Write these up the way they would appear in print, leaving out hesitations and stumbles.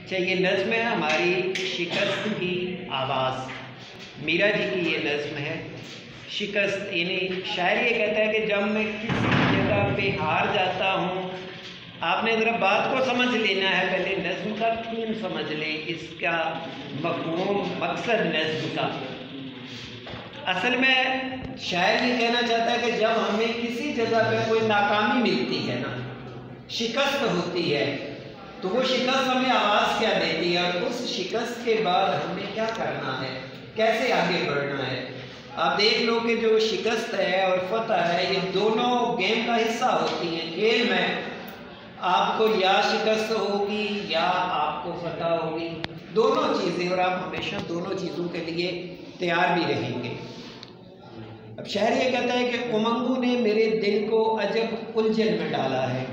अच्छा, ये नज़्म है हमारी शिकस्त की आवाज़। मीरा जी की ये नज़्म है शिकस्त। यानी शायर ये कहता है कि जब मैं किसी जगह पे हार जाता हूँ, आपने ज़रा बात को समझ लेना है, पहले नज़्म का थीम समझ लें, इसका मफ़हूम मकसद नज़्म का। असल में शायर ये कहना चाहता है कि जब हमें किसी जगह पे कोई नाकामी मिलती है ना, शिकस्त होती है, तो वो शिकस्त हमें आवाज़ क्या देती है और उस शिकस्त के बाद हमें क्या करना है, कैसे आगे बढ़ना है। आप देख लो कि जो शिकस्त है और फतह है, ये दोनों गेम का हिस्सा होती हैं। खेल में आपको या शिकस्त होगी या आपको फतह होगी, दोनों चीज़ें, और आप हमेशा दोनों चीज़ों के लिए तैयार भी रहेंगे। अब शायर ये कहता है कि उमंगू ने मेरे दिल को अजब उलझन में डाला है।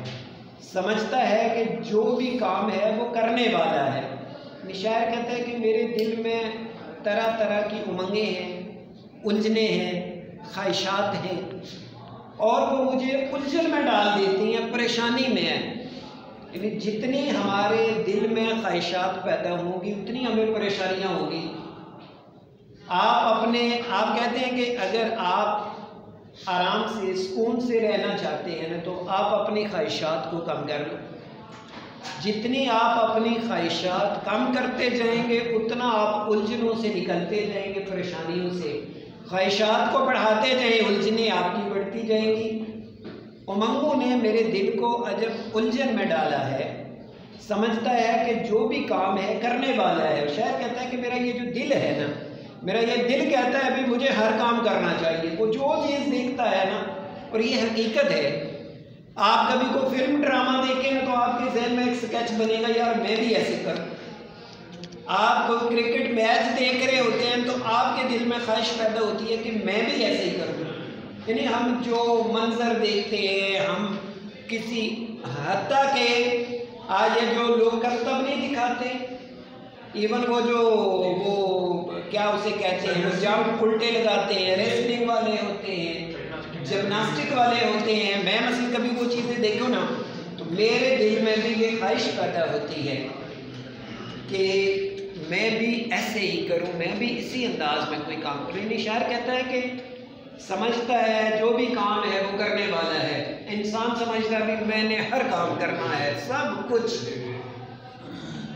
समझता है कि जो भी काम है वो करने वाला है। शायर कहता है कि मेरे दिल में तरह तरह की उमंगें हैं, उलझने हैं, ख्वाहिशात हैं, और वो मुझे उलझन में डाल देती हैं, परेशानी में है। यानी जितनी हमारे दिल में ख्वाहिशात पैदा होंगी उतनी हमें परेशानियाँ होंगी। आप कहते हैं कि अगर आप आराम से सुकून से रहना चाहते हैं ना, तो आप अपनी ख्वाहिशात को कम कर लो। जितनी आप अपनी ख्वाहिशात कम करते जाएंगे उतना आप उलझनों से निकलते जाएंगे, परेशानियों से। ख्वाहिशात को बढ़ाते जाएं, उलझनें आपकी बढ़ती जाएंगी। उमंगू ने मेरे दिल को अजब उलझन में डाला है। समझता है कि जो भी काम है करने वाला है। शायर कहता है कि मेरा ये जो दिल है ना, मेरा ये दिल कहता है अभी मुझे हर काम करना चाहिए। वो जो चीज़ देखता है ना, और ये हकीकत है। आप कभी को फिल्म ड्रामा देखें तो आपके जहन में एक स्केच बनेगा, यार मैं भी ऐसे करूं। आप कोई क्रिकेट मैच देख रहे होते हैं तो आपके दिल में ख्वाहिश पैदा होती है कि मैं भी ऐसे ही करूं। यानी हम जो मंजर देखते हैं, हम किसी हत्ता के आज ये जो लोग करतब नहीं दिखाते, इवन वो क्या उसे कहते हैं, वो जंप उल्टे लगाते हैं, रेसलिंग वाले होते हैं, जिम्नास्टिक वाले होते हैं। मैं मसलन कभी वो चीज़ें देखूँ ना, तो मेरे दिल में भी ये ख्वाहिश पैदा होती है कि मैं भी ऐसे ही करूं, मैं भी इसी अंदाज में कोई काम करूं। शायर कहता है कि समझता है जो भी काम है वो करने वाला है। इंसान समझता है कि मैंने हर काम करना है, सब कुछ।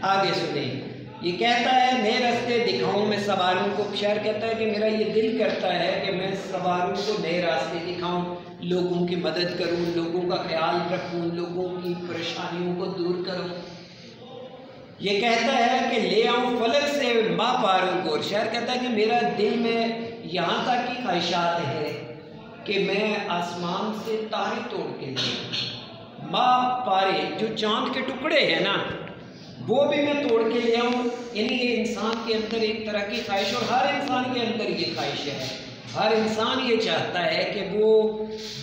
आगे सुने, ये कहता है नए रास्ते दिखाऊं मैं सवारों को। शायर कहता है कि मेरा ये दिल करता है कि मैं सवारों को नए रास्ते दिखाऊं, लोगों की मदद करूं, लोगों का ख्याल रखूं, लोगों की परेशानियों को दूर करूं। ये कहता है कि ले आऊं फलक से माँ पारों को। शायर कहता है कि मेरा दिल में यहाँ तक की ख्वाहिशात है कि मैं आसमान से तारे तोड़ के ले माँ पारे, जो चांद के टुकड़े हैं ना, वो भी मैं तोड़ के ले आऊँ। यानी ये इंसान के अंदर एक तरह की ख्वाहिश, और हर इंसान के अंदर ये ख्वाहिश है। हर इंसान ये चाहता है कि वो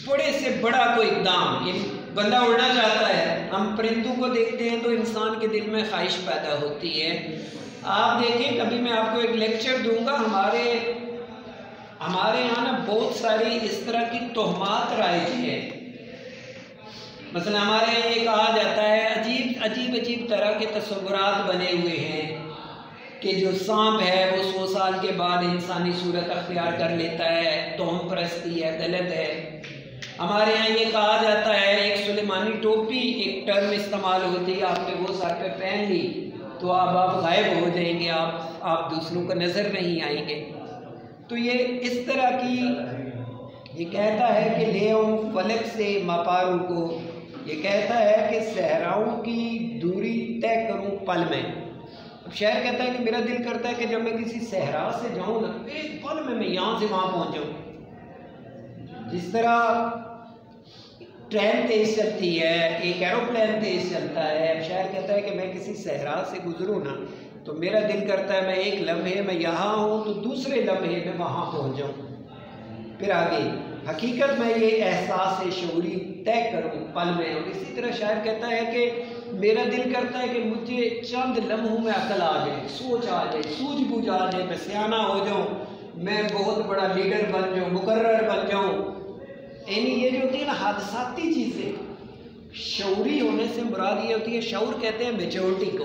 बड़े से बड़ा कोई इक़दाम, यानी बंदा उड़ना चाहता है। हम परिंदों को देखते हैं तो इंसान के दिल में ख्वाहिश पैदा होती है। आप देखें, कभी मैं आपको एक लेक्चर दूंगा, हमारे यहाँ ना बहुत सारी इस तरह की तोहमात राइज है। मसलन हमारे यहाँ ये कहा जाता है, अजीब तरह के तस्वुरात बने हुए हैं कि जो सांप है वो 100 साल के बाद इंसानी सूरत अख्तियार कर लेता है, तोहम परस्ती है, गलत है। हमारे यहाँ ये कहा जाता है, एक सुलेमानी टोपी एक टर्म इस्तेमाल होती है, आपने वो सर पे पहन ली तो आप गायब हो जाएंगे, आप दूसरों को नज़र नहीं आएंगे। तो ये इस तरह की, ये कहता है कि ले आऊं फलक से मापारों को। ये कहता है कि सहराओं की दूरी तय करूं पल में। अब शायर कहता है कि मेरा दिल करता है कि जब मैं किसी सहरा से जाऊं ना, एक पल में मैं यहाँ से वहाँ पहुँच जाऊँ। जिस तरह ट्रेन तेज़ चलती है, एक एरोप्लेन तेज़ चलता है। अब शायर कहता है कि मैं किसी सहरा से गुजरूँ ना, तो मेरा दिल करता है मैं एक लम्हे में यहाँ हूँ तो दूसरे लम्हे में वहाँ पहुँच जाऊँ। फिर आगे, हकीकत में ये एहसास शऊरी तय करूँ पल में। और इसी तरह शायर कहता है कि मेरा दिल करता है कि मुझे चंद लम्हों में अकल आ जाए, सोच आ जाए, सूझबूझ आ जाए, मैं सियाना हो जाऊँ, मैं बहुत बड़ा लीडर बन जाऊँ, मुकर्रर बन जाऊँ। यानी ये जो होती है ना हादसाती चीज़ें, शऊरी होने से मुराद ये होती है, शऊर कहते हैं मेच्योरिटी को।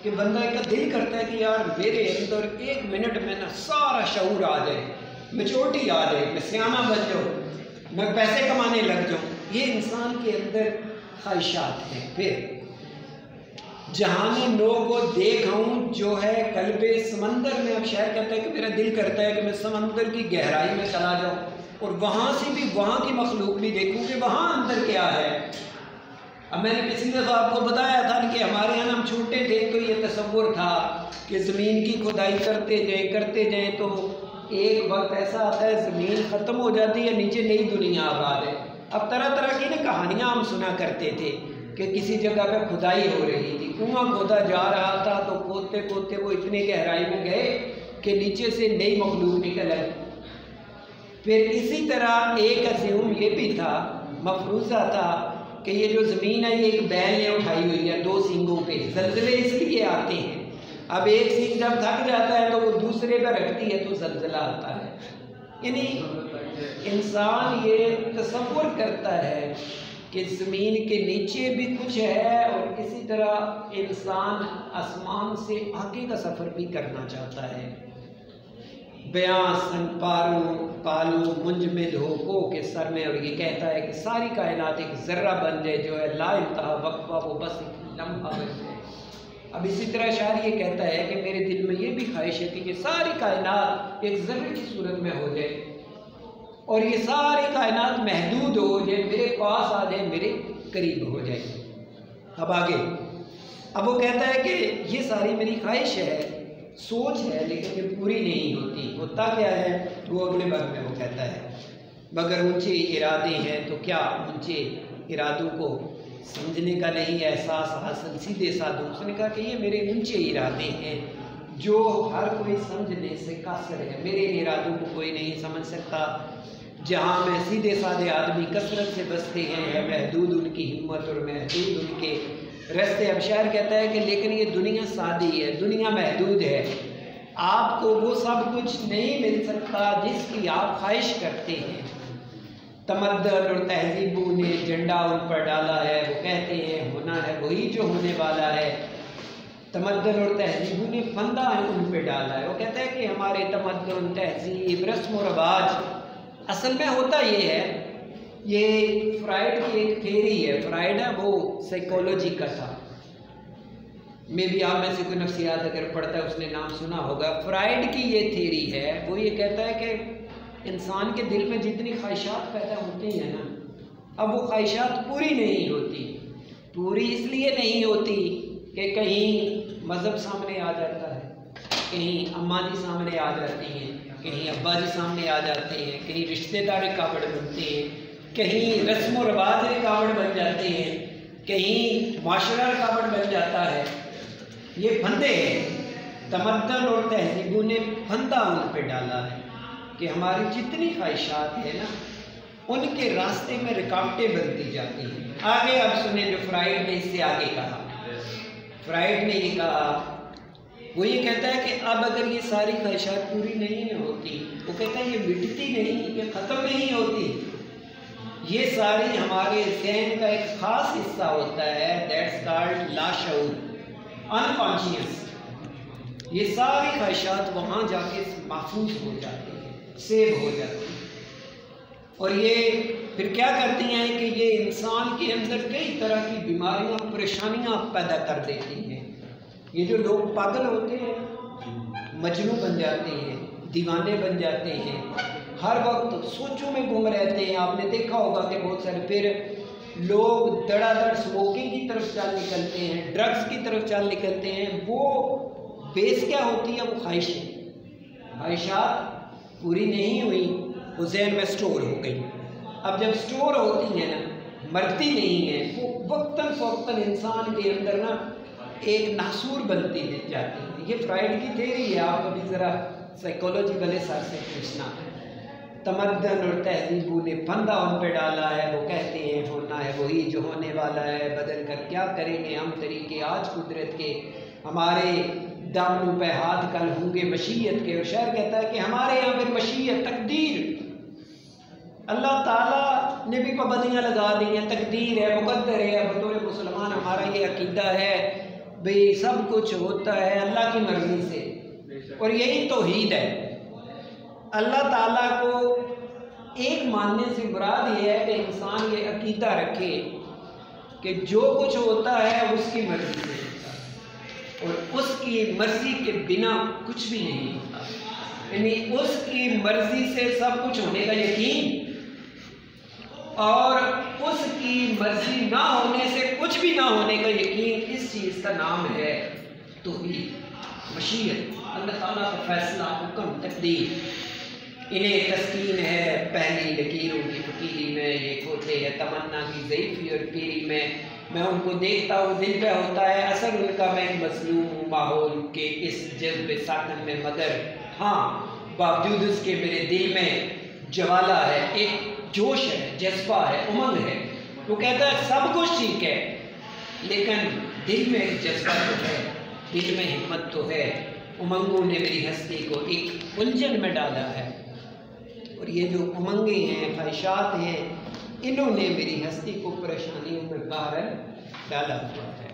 कि बंदा का दिल करता है कि यार मेरे अंदर 1 मिनट में ना सारा शऊर आ जाए, मैच्योरिटी आ जाए, मैं सियाना बन जाऊँ, मैं पैसे कमाने लग जाऊँ। ये इंसान के अंदर ख्वाहिशात हैं। फिर जहाने नो को देखूँ जो है कल्बे समंदर में, अब शायर कहता है कि मेरा दिल करता है कि मैं समंदर की गहराई में चला जाऊँ और वहाँ से भी वहाँ की मखलूक भी देखूँ कि वहाँ अंदर क्या है। अब मैंने पिछली दफ़ा आपको बताया था कि हमारे यहाँ हम छोटे थे तो ये तसव्वुर था कि ज़मीन की खुदाई करते जाएँ तो एक वक्त ऐसा आता है ज़मीन ख़त्म हो जाती है, नीचे नई दुनिया आबाद है। अब तरह तरह की ना कहानियाँ हम सुना करते थे कि किसी जगह पे खुदाई हो रही थी, कुआं खोदा जा रहा था तो खोदते खोदते वो इतनी गहराई में गए कि नीचे से नई मखलूक निकल आई। फिर इसी तरह एक अज़्यूम ये भी था, मफरूज़ा था कि ये जो ज़मीन है ये एक बैल ने उठाई हुई है 2 सींगों पे। ज़लज़ले इसलिए आते हैं, अब एक सींग जब थक जाता है तो वो दूसरे पर रखती है तो ज़लज़ला आता है। यानी इंसान ये तसव्वुर करता है कि ज़मीन के नीचे भी कुछ है और इसी तरह इंसान आसमान से आगे का सफ़र भी करना चाहता है। बयां सन पालू मुंजमिद हो को के सर में, और ये कहता है कि सारी कायनात एक ज़र्रा बन जाए जो है ला इंतहा वक्फा, वो बस एक लम्हा बन जाए। अब इसी तरह शायर ये कहता है कि मेरे दिल में ये भी ख्वाहिश है कि सारी कायनात एक ज़र्रे की सूरत में हो जाए और ये सारी कायनात महदूद हो जाए, मेरे पास आ जाए, मेरे करीब हो जाए। अब आगे, अब वो कहता है कि ये सारी मेरी ख्वाहिश है, सोच है, लेकिन ये पूरी नहीं होती। होता क्या है वो अगले बार में वो कहता है, मगर ऊंचे इरादे हैं तो क्या ऊंचे इरादों को समझने का नहीं एहसास हासिल सीधे साधु। उसने कहा कि ये मेरे ऊंचे इरादे हैं जो हर कोई समझने से कासर है, मेरे इरादों को कोई नहीं समझ सकता। जहाँ में सीधे साधे आदमी कसरत से बसते हैं, महदूद उनकी हिम्मत और महदूद उनके रास्ते। अब शायर कहता है कि लेकिन ये दुनिया सादी है, दुनिया महदूद है, आपको वो सब कुछ नहीं मिल सकता जिसकी आप ख्वाहिश करते हैं। तमद्दन और तहजीबों ने झंडा उन पर डाला है, वो कहते हैं होना है वही जो होने वाला है। तमद्दन और तहजीबों ने फंदा उन पर डाला है। वो कहता है कि हमारे तमद्दन, तहजीब, रस्म और रवाज, असल में होता ये है, ये फ्राइड की एक थ्योरी है। फ्राइड है वो साइकोलॉजी का था, मे भी आप में से कोई नफ्सियात अगर पढ़ता है उसने नाम सुना होगा। फ्राइड की ये थ्योरी है, वो ये कहता है कि इंसान के दिल में जितनी ख्वाहिशात पैदा होती हैं ना, अब वो ख्वाहिशात पूरी नहीं होती। पूरी इसलिए नहीं होती कि कहीं मज़हब सामने आ जाता है, कहीं अम्मा जी सामने आ जाती हैं, कहीं अब्बा जी सामने आ जाते हैं, कहीं रिश्तेदार रुकावट बनते हैं, कहीं रस्म व रवाज रुकावट बन जाते हैं, कहीं माशरा रुकावट बन जाता है। ये फंदे हैं, तमद्दन और तहजीबों ने फंदा उन पर डाला है कि हमारी जितनी ख्वाहिशात है ना उनके रास्ते में रुकावटें बनती जाती हैं। आगे अब सुने जो फ्राइड ने इससे आगे कहा। फ्राइड ने ये कहा, वो ये कहता है कि अब अगर ये सारी ख्वाहिशात पूरी नहीं होती, वो कहता है ये मिटती नहीं, ये ख़त्म नहीं होती, ये सारी हमारे ज़हन का एक ख़ास हिस्सा होता है, दैट्स कॉल्ड लाशऊर, अनकॉन्शियस। ये सारी ख्वाहिशात वहाँ जाके महफूज हो जाती हैं, सेव हो जाती हैं, और ये फिर क्या करती हैं कि ये इंसान के अंदर कई तरह की बीमारियाँ, परेशानियाँ पैदा कर देती हैं। ये जो लोग पागल होते हैं, मजनू बन जाते हैं, दीवाने बन जाते हैं, हर वक्त सोचों में गुम रहते हैं। आपने देखा होगा कि बहुत सारे फिर लोग धड़ाधड़ स्मोकिंग की तरफ चल निकलते हैं, ड्रग्स की तरफ चल निकलते हैं। वो बेस क्या होती है? वो ख्वाहिशात पूरी नहीं हुई, वो ज़हन में स्टोर हो गई। अब जब स्टोर होती हैं ना, मरती नहीं है, वो वक्तन फ़वक्तन इंसान के अंदर ना एक नासूर बनती जाती है। ये फ्राइड की थ्योरी है, आप अभी ज़रा साइकोलॉजी वाले सर से पूछना। तमद्दन और तहजीबों ने फंदा उन पे डाला है, वो कहते हैं होना है वही जो होने वाला है, बदल कर क्या करेंगे हम तरीके आज कुदरत के, हमारे दामनों पे हाथ कल होंगे मशीयत के। और शायर कहता है कि हमारे यहाँ फिर मशीयत, तकदीर, अल्लाह ताला ने भी पाबंदियाँ लगा दी हैं, तकदीर है, मुकद्दर है। बतौर मुसलमान हमारा ये अकीदा है भाई सब कुछ होता है अल्लाह की मर्ज़ी से, और यही तौहीद है। अल्लाह ताला को एक मानने से मुराद ये है कि इंसान ये अकीदा रखे कि जो कुछ होता है उसकी मर्ज़ी से होता है और उसकी मर्ज़ी के बिना कुछ भी नहीं होता, यानी उसकी मर्ज़ी से सब कुछ होने का यकीन और उसकी मर्ज़ी ना होने से कुछ भी ना होने का यकीन, इस चीज़ का नाम है तौहीद, मशीयत, अल्लाह ताला का फैसला, हुक्म, तकदीर। इन्हें तस्कीन है पहली लकीरों की फ़कीरी में, ये खोते है तमन्ना की ज़ईफ़ी और पीरी में। मैं उनको देखता हूँ दिल पे होता है असर उनका, मैं मज़लूम हूँ माहौल के इस जज्बे साकन में, मगर हाँ बावजूद उसके मेरे दिल में ज्वाला है, एक जोश है, जज्बा है, उमंग है। वो कहता है सब कुछ ठीक है लेकिन दिल में एक जज्बा तो है, दिल में हिम्मत तो है। उमंगों ने मेरी हस्ती को एक उलझन में डाला है, और ये जो उमंगे हैं, ख्वाहिशात हैं, इन्होंने मेरी हस्ती को परेशानियों में बाहर डाला हुआ है।